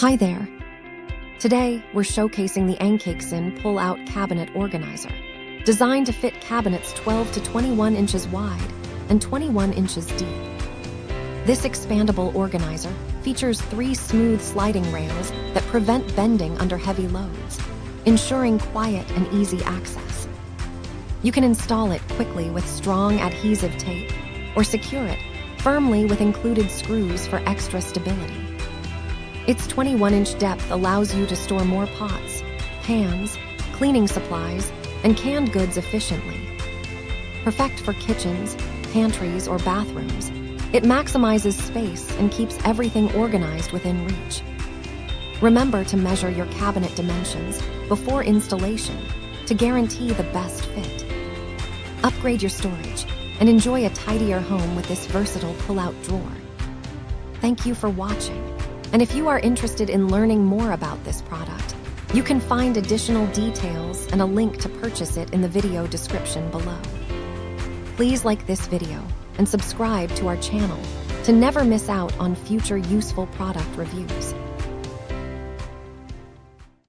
Hi there. Today, we're showcasing the Ancaixin pull-out cabinet organizer, designed to fit cabinets 12 to 21 inches wide and 21 inches deep. This expandable organizer features 3 smooth sliding rails that prevent bending under heavy loads, ensuring quiet and easy access. You can install it quickly with strong adhesive tape or secure it firmly with included screws for extra stability. Its 21-inch depth allows you to store more pots, pans, cleaning supplies, and canned goods efficiently. Perfect for kitchens, pantries, or bathrooms, it maximizes space and keeps everything organized within reach. Remember to measure your cabinet dimensions before installation to guarantee the best fit. Upgrade your storage and enjoy a tidier home with this versatile pull-out drawer. Thank you for watching. And if you are interested in learning more about this product, you can find additional details and a link to purchase it in the video description below. Please like this video and subscribe to our channel to never miss out on future useful product reviews.